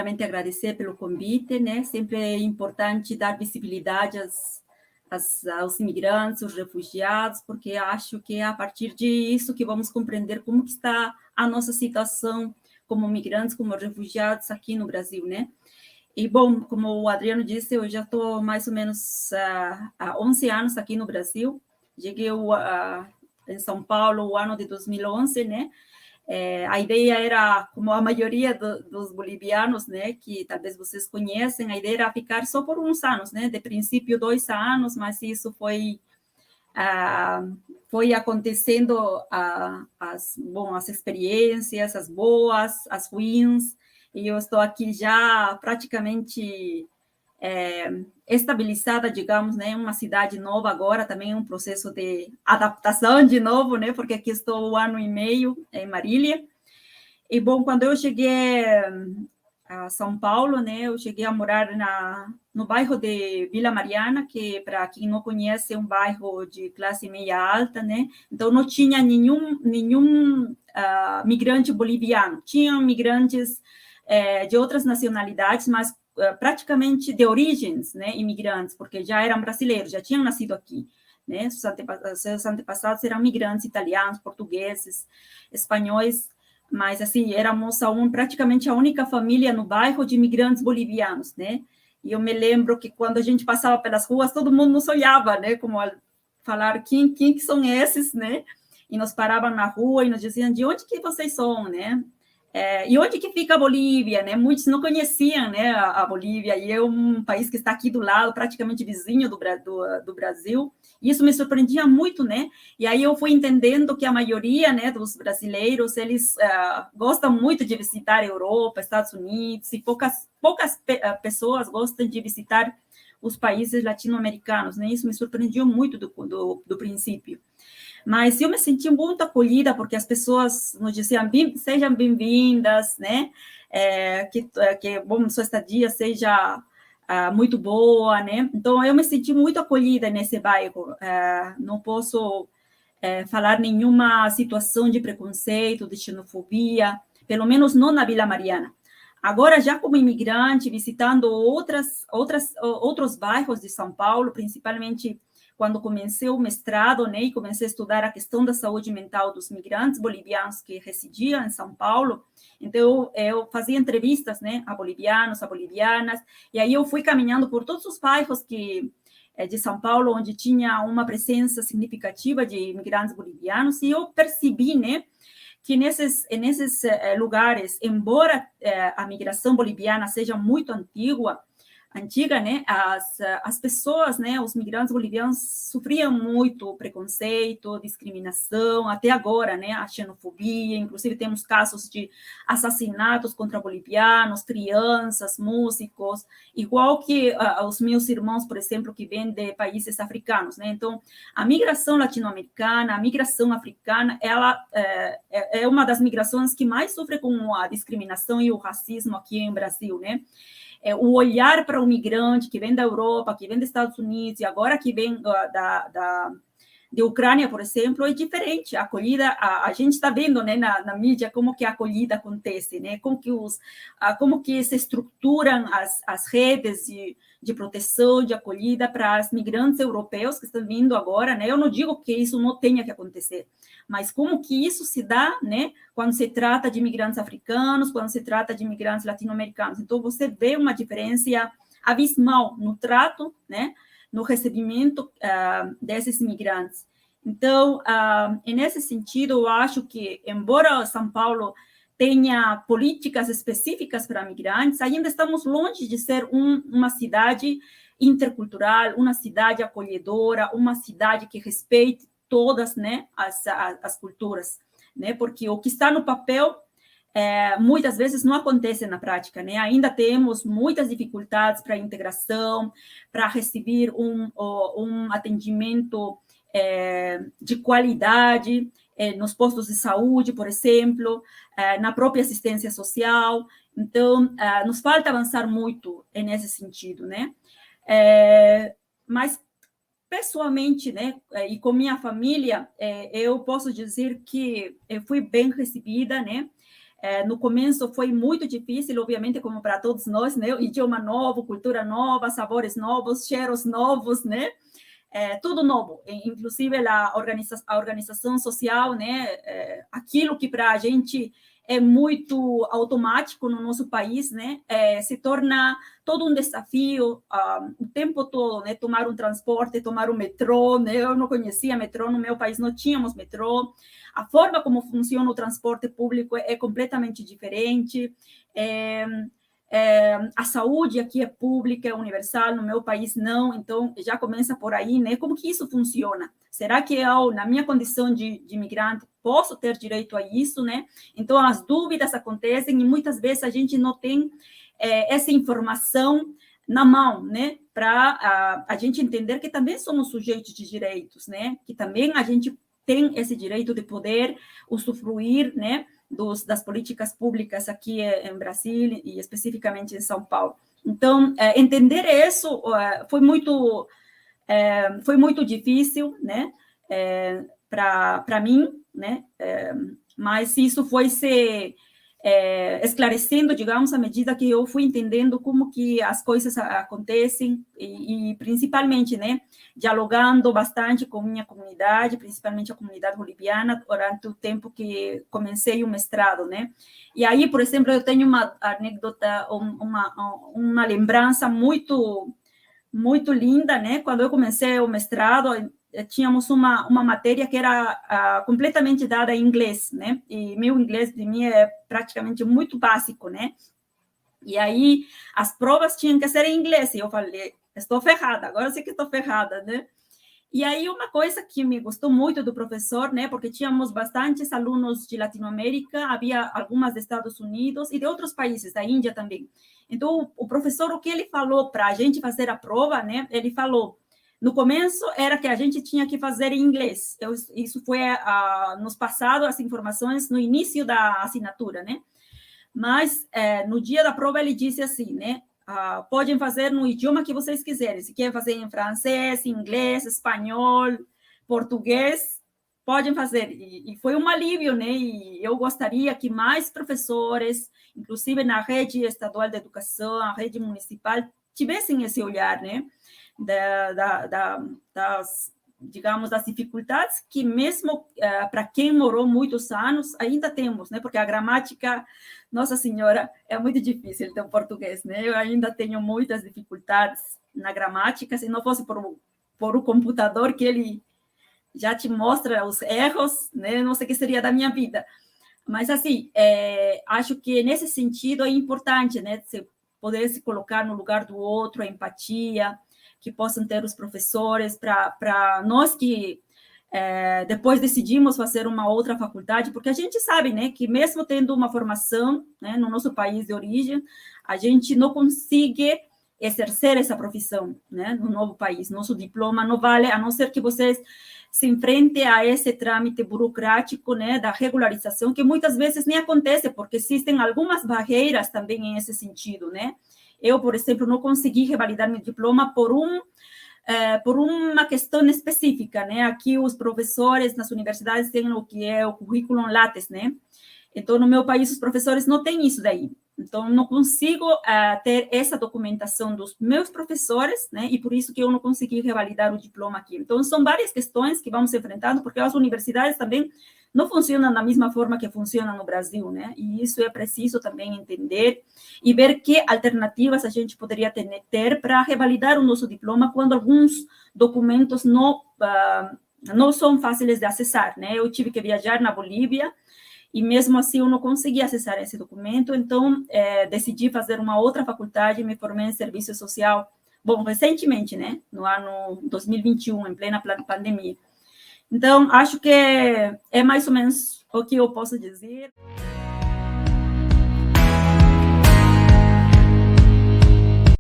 primeiramente agradecer pelo convite, né? Sempre é importante dar visibilidade aos imigrantes, aos refugiados, porque acho que é a partir disso que vamos compreender como que está a nossa situação como migrantes, como refugiados aqui no Brasil, né? E, bom, como o Adriano disse, eu já estou mais ou menos há 11 anos aqui no Brasil. Cheguei em São Paulo o ano de 2011, né? A ideia era, como a maioria dos bolivianos, né, que talvez vocês conhecem, a ideia era ficar só por uns anos, né? De princípio, 2 anos, mas isso foi acontecendo as experiências, as boas, as ruins, e eu estou aqui já praticamente estabilizada, digamos, né, em uma cidade nova agora, também um processo de adaptação de novo, né, porque aqui estou 1 ano e meio em Marília. E, bom, quando eu cheguei a São Paulo, né, eu cheguei a morar no bairro de Vila Mariana, que, para quem não conhece, é um bairro de classe meia alta, né, então não tinha nenhum migrante boliviano, tinham migrantes de outras nacionalidades, mas praticamente de origens, né, imigrantes, porque já eram brasileiros, já tinham nascido aqui, né, seus antepassados eram migrantes italianos, portugueses, espanhóis, mas, assim, éramos praticamente a única família no bairro de imigrantes bolivianos, né, e eu me lembro que quando a gente passava pelas ruas, todo mundo nos olhava, né, como falar quem que são esses, né, e nos paravam na rua e nos diziam, de onde que vocês são, né, e onde que fica a Bolívia, né? Muitos não conheciam, né, a Bolívia, e é um país que está aqui do lado, praticamente vizinho do Brasil, e isso me surpreendia muito, né? E aí eu fui entendendo que a maioria, né, dos brasileiros, eles gostam muito de visitar a Europa, Estados Unidos, e poucas pessoas gostam de visitar os países latino-americanos, né? Isso me surpreendeu muito do princípio. Mas eu me senti muito acolhida, porque as pessoas nos diziam, sejam bem-vindas, né? Bom, sua estadia seja muito boa, né? Então, eu me senti muito acolhida nesse bairro. Não posso falar nenhuma situação de preconceito, de xenofobia, pelo menos não na Vila Mariana. Agora, já como imigrante, visitando outros bairros de São Paulo, principalmente quando comecei o mestrado, né, e comecei a estudar a questão da saúde mental dos migrantes bolivianos que residiam em São Paulo, então eu fazia entrevistas, né, a bolivianos, a bolivianas, e aí eu fui caminhando por todos os bairros de São Paulo, onde tinha uma presença significativa de imigrantes bolivianos, e eu percebi, né, que nesses lugares, embora a migração boliviana seja muito antiga, né, as pessoas, né, os migrantes bolivianos sofriam muito preconceito, discriminação, até agora, né, a xenofobia, inclusive temos casos de assassinatos contra bolivianos, crianças, músicos, igual que os meus irmãos, por exemplo, que vêm de países africanos, né, então a migração latino-americana, a migração africana, ela é uma das migrações que mais sofre com a discriminação e o racismo aqui no Brasil, né, o olhar para o migrante que vem da Europa, que vem dos Estados Unidos, e agora que vem de Ucrânia, por exemplo, é diferente. A acolhida, a gente está vendo, né, na mídia como que a acolhida acontece, né, como que se estruturam as redes de proteção, de acolhida para os migrantes europeus que estão vindo agora, né. Eu não digo que isso não tenha que acontecer, mas como que isso se dá, né, quando se trata de imigrantes africanos, quando se trata de imigrantes latino-americanos. Então, você vê uma diferença abismal no trato, né, no recebimento desses imigrantes. Então, nesse sentido, eu acho que, embora São Paulo tenha políticas específicas para migrantes, ainda estamos longe de ser uma cidade intercultural, uma cidade acolhedora, uma cidade que respeite todas, né, as culturas, né, porque o que está no papel muitas vezes não acontece na prática, né? Ainda temos muitas dificuldades para a integração, para receber um atendimento de qualidade nos postos de saúde, por exemplo, na própria assistência social. Então, nos falta avançar muito nesse sentido, né? Mas pessoalmente, né, e com minha família, eu posso dizer que eu fui bem recebida, né? No começo foi muito difícil, obviamente, como para todos nós, né? Idioma novo, cultura nova, sabores novos, cheiros novos, né? Tudo novo, inclusive a organização social, né? Aquilo que para a gente é muito automático no nosso país, né? Se torna todo um desafio o tempo todo, né? Tomar um transporte, tomar um metrô, né? Eu não conhecia metrô, no meu país não tínhamos metrô. A forma como funciona o transporte público é completamente diferente. A saúde aqui é pública, é universal, no meu país não, então já começa por aí, né? Como que isso funciona? Será que eu, na minha condição de imigrante, posso ter direito a isso, né? Então, as dúvidas acontecem e muitas vezes a gente não tem essa informação na mão, né? Para a gente entender que também somos sujeitos de direitos, né? Que também a gente tem esse direito de poder usufruir, né? Das políticas públicas aqui em Brasília e especificamente em São Paulo. Então, entender isso foi muito difícil, né, para mim, né, mas isso foi se esclarecendo, digamos, à medida que eu fui entendendo como que as coisas acontecem e principalmente, né, dialogando bastante com minha comunidade, principalmente a comunidade boliviana, durante o tempo que comecei o mestrado, né. E aí, por exemplo, eu tenho uma anedota, uma lembrança muito linda, né? Quando eu comecei o mestrado, tínhamos uma matéria que era completamente dada em inglês, né? E meu inglês de mim é praticamente muito básico, né? E aí as provas tinham que ser em inglês. E eu falei, estou ferrada, agora eu sei que estou ferrada, né? E aí uma coisa que me gostou muito do professor, né? Porque tínhamos bastantes alunos de Latinoamérica, havia algumas dos Estados Unidos e de outros países, da Índia também. Então, o professor, o que ele falou para a gente fazer a prova, né? Ele falou, no começo era que a gente tinha que fazer em inglês. Isso foi nos passado as informações no início da assinatura, né? Mas no dia da prova ele disse assim, né? Podem fazer no idioma que vocês quiserem. Se querem fazer em francês, inglês, espanhol, português, podem fazer. E foi um alívio, né? E eu gostaria que mais professores, inclusive na rede estadual de educação, a rede municipal, tivessem esse olhar, né? Digamos, das dificuldades que mesmo para quem morou muitos anos, ainda temos, né? Porque a gramática, Nossa Senhora, é muito difícil em português, né? Eu ainda tenho muitas dificuldades na gramática, se não fosse por o computador, que ele já te mostra os erros, né? Não sei o que seria da minha vida. Mas, assim, acho que nesse sentido é importante, né? Poder se colocar no lugar do outro, a empatia, que possam ter os professores, para nós que depois decidimos fazer uma outra faculdade, porque a gente sabe, né, que mesmo tendo uma formação, né, no nosso país de origem, a gente não consegue exercer essa profissão, né, no novo país. Nosso diploma não vale, a não ser que vocês se enfrente a esse trâmite burocrático, né, da regularização, que muitas vezes nem acontece, porque existem algumas barreiras também nesse sentido, né. Eu, por exemplo, não consegui revalidar meu diploma por uma questão específica, né? Aqui os professores nas universidades têm o que é o currículo Lattes, né? Então, no meu país, os professores não têm isso daí. Então, não consigo ter essa documentação dos meus professores, né? E por isso que eu não consegui revalidar o diploma aqui. Então, são várias questões que vamos enfrentando, porque as universidades também não funcionam da mesma forma que funcionam no Brasil, né? E isso é preciso também entender e ver que alternativas a gente poderia ter para revalidar o nosso diploma quando alguns documentos não são fáceis de acessar, né? Eu tive que viajar na Bolívia e mesmo assim eu não consegui acessar esse documento, então decidi fazer uma outra faculdade e me formei em serviço social, bom, recentemente, né? No ano 2021, em plena pandemia. Então, acho que é mais ou menos o que eu posso dizer.